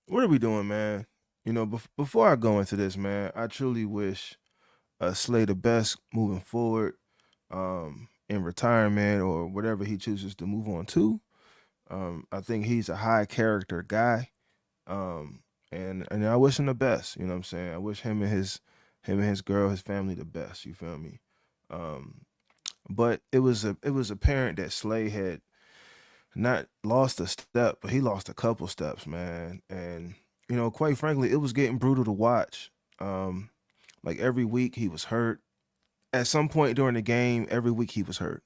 What are we doing, man? Before I go into this, man, I truly wish Slay the best moving forward, in retirement or whatever he chooses to move on to. I think he's a high character guy, um, and I wish him the best. You know what I'm saying? I wish him and his girl, his family, the best. You feel me? Um, but it was apparent that Slay had not lost a step, but he lost a couple steps, man. And quite frankly, it was getting brutal to watch. Um, like every week he was hurt. At some point during the game, every week he was hurt.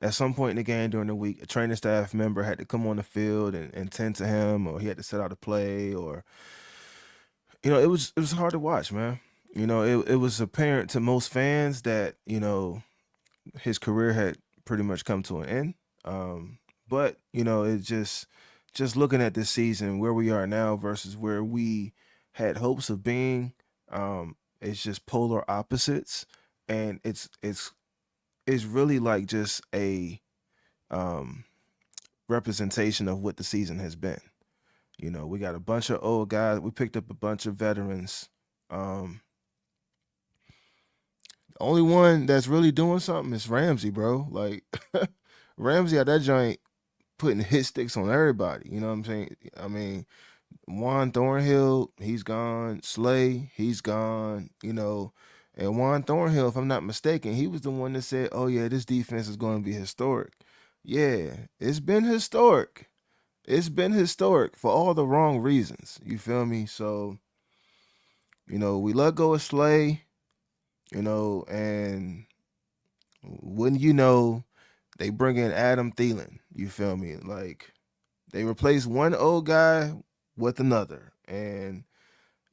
At some point in the game during the week, a training staff member had to come on the field and tend to him, or he had to set out a play, or it was hard to watch, man. It was apparent to most fans that his career had pretty much come to an end. But it just looking at this season, where we are now versus where we had hopes of being, it's just polar opposites, and it's really like just a um, representation of what the season has been. We got a bunch of old guys. We picked up a bunch of veterans. Um, the only one that's really doing something is Ramsey, bro. Like Ramsey at that joint putting hit sticks on everybody. You know what I'm saying? I mean, Juan Thornhill, he's gone. Slay, he's gone. And Juan Thornhill, if I'm not mistaken, he was the one that said, "Oh yeah, this defense is going to be historic." Yeah, it's been historic. It's been historic for all the wrong reasons. You feel me? So we let go of Slay. And wouldn't you know, they bring in Adam Thielen. You feel me? Like they replace one old guy with another, and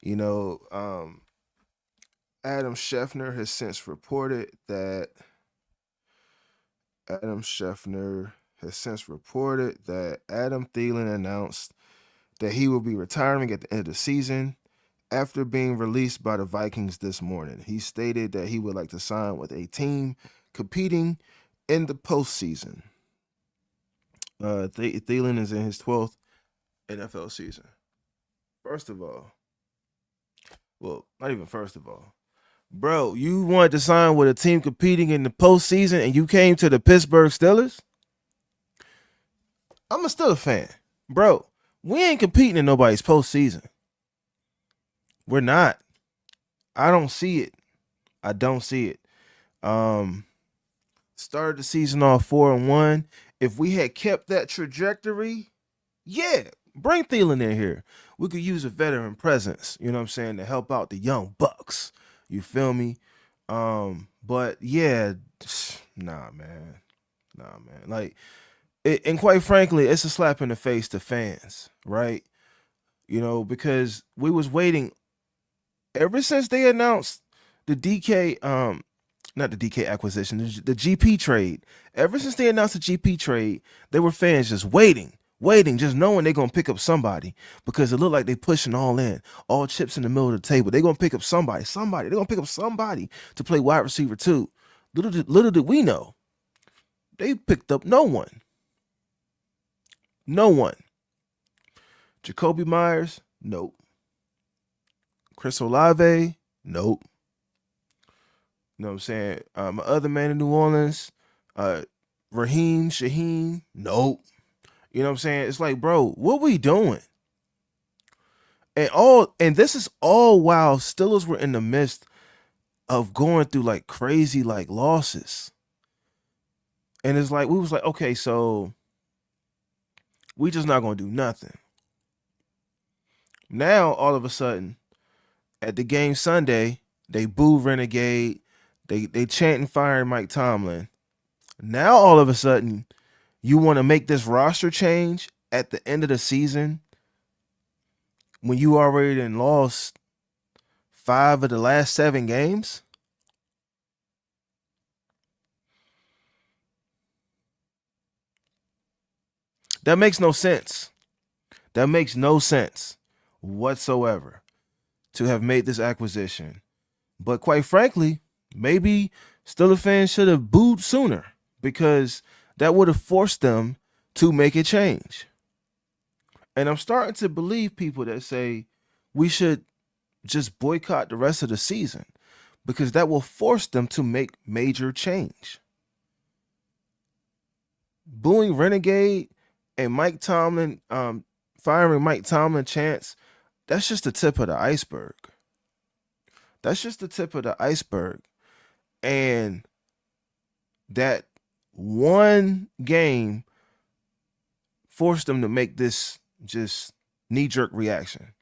you know, um, Adam Scheffner has since reported that Adam Thielen announced that he will be retiring at the end of the season after being released by the Vikings this morning. He stated that he would like to sign with a team competing in the postseason. Thielen is in his 12th NFL season. First of all, well, not even first of all, bro, you wanted to sign with a team competing in the postseason and you came to the Pittsburgh Steelers? I'm a Steelers fan. Bro, we ain't competing in nobody's postseason. We're not. I don't see it. I don't see it. Um, Started the season off 4-1. If we had kept that trajectory, yeah, bring Thielen in here. We could use a veteran presence, you know what I'm saying, to help out the young bucks. You feel me? But yeah, nah, man. Nah, man. Like, and quite frankly, it's a slap in the face to fans, right? Because we was waiting ever since they announced the DK, not the DK acquisition, the GP trade. Ever since they announced the GP trade, there were fans just waiting, just knowing they're gonna pick up somebody because it looked like they pushing all in, all chips in the middle of the table. They're gonna pick up somebody. They're gonna pick up somebody to play wide receiver too. Little did we know, they picked up no one. No one. Jacoby Myers, nope. Chris Olave, nope. You know what I'm saying? My other man in New Orleans, uh, Raheem Shaheen, nope. You know what I'm saying? It's like, bro, what we doing? And this is all while Steelers were in the midst of going through like crazy like losses. And it's like we was like, okay, so we just not gonna do nothing. Now all of a sudden, at the game Sunday, they boo Renegade. They chant and firing Mike Tomlin. Now all of a sudden, you want to make this roster change at the end of the season when you already done lost 5 of the last 7 games? That makes no sense. That makes no sense whatsoever to have made this acquisition. But quite frankly, maybe Steelers fans should have booed sooner because that would have forced them to make a change. And I'm starting to believe people that say we should just boycott the rest of the season because that will force them to make major change. Booing Renegade and Mike Tomlin, firing Mike Tomlin, Chants, that's just the tip of the iceberg. That's just the tip of the iceberg. And that one game forced them to make this just knee-jerk reaction.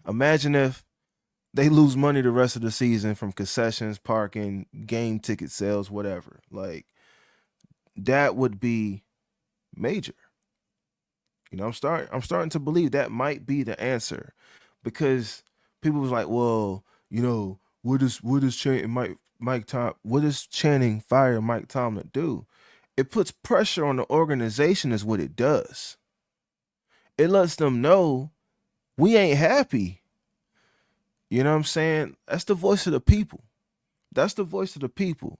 Imagine if they lose money the rest of the season from concessions, parking, game ticket sales, whatever. Like, that would be major. You know, I'm starting to believe that might be the answer, because people was like, well, you know, what does chanting what does chanting fire Mike Tomlin do? It puts pressure on the organization is what it does. It lets them know we ain't happy. You know what I'm saying? That's the voice of the people. That's the voice of the people.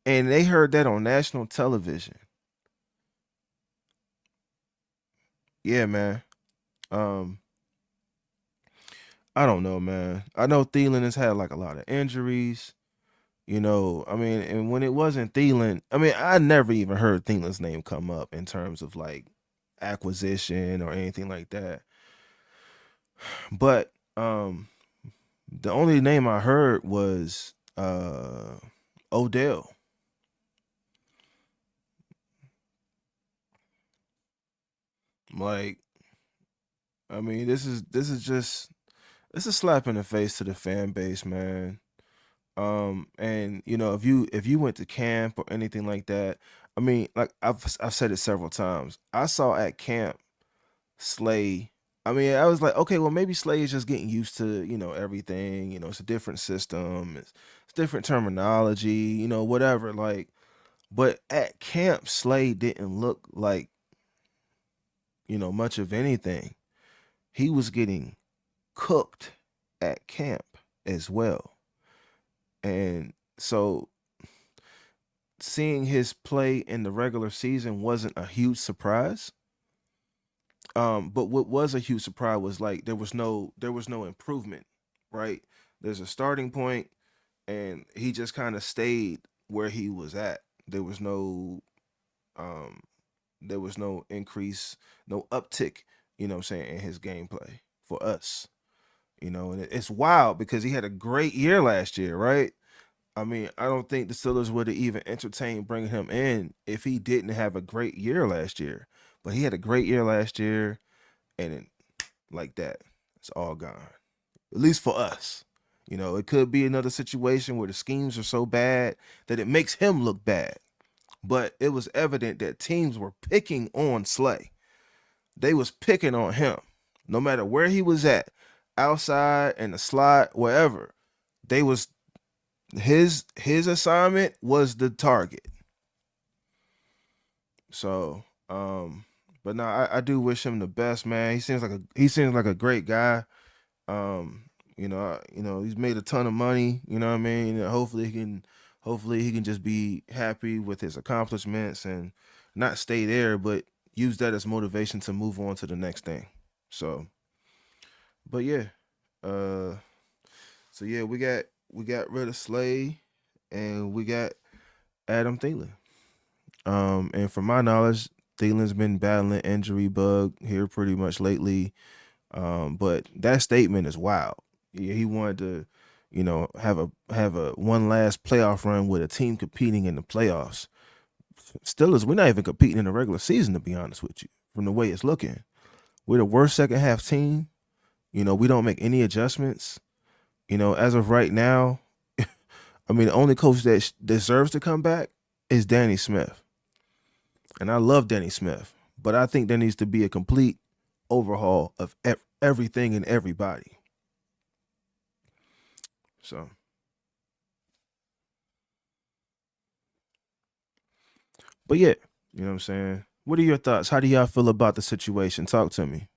And they heard that on national television. Yeah, man. Um, I don't know, man. I know Thielen has had like a lot of injuries. You know, I mean, and when it wasn't Thielen, I mean, I never even heard Thielen's name come up in terms of like acquisition or anything like that. But the only name I heard was Odell. Like, I mean, this is just it's a slap in the face to the fan base, man. And you know, if you went to camp or anything like that, I mean, like I've said it several times. I saw at camp Slay. I mean, I was like, okay, well, maybe Slay is just getting used to, you know, everything. You know, it's a different system, it's different terminology, you know, whatever. Like, but at camp, Slay didn't look like, you know, much of anything. He was getting cooked at camp as well. And so seeing his play in the regular season wasn't a huge surprise. But what was a huge surprise was like there was no improvement, right? There's a starting point, and he just kind of stayed where he was at. There was no um there was no increase, no uptick, you know what I'm saying, in his gameplay for us. You know, and it's wild because he had a great year last year, right? I mean, I don't think the Steelers would have even entertained bringing him in if he didn't have a great year last year. But he had a great year last year, and then, like that, it's all gone. At least for us. You know, it could be another situation where the schemes are so bad that it makes him look bad. But it was evident that teams were picking on Slay. They was picking on him. No matter where he was at, outside, in the slot, wherever. They was his assignment was the target. So, but no, I do wish him the best, man. He seems like a great guy. Um, he's made a ton of money. You know what I mean? And hopefully he can just be happy with his accomplishments and not stay there, but use that as motivation to move on to the next thing. So, but yeah, uh, so yeah, we got rid of Slay, and we got Adam Thielen. And from my knowledge, Thielen's been battling injury bug here pretty much lately. But that statement is wild. Yeah, he wanted to, have a one last playoff run with a team competing in the playoffs. Steelers, we're not even competing in the regular season, to be honest with you, from the way it's looking. We're the worst second half team. You know, we don't make any adjustments. You know, as of right now, I mean, the only coach that deserves to come back is Danny Smith. And I love Danny Smith, but I think there needs to be a complete overhaul of everything and everybody. So, but yeah, you know what I'm saying? What are your thoughts? How do y'all feel about the situation? Talk to me.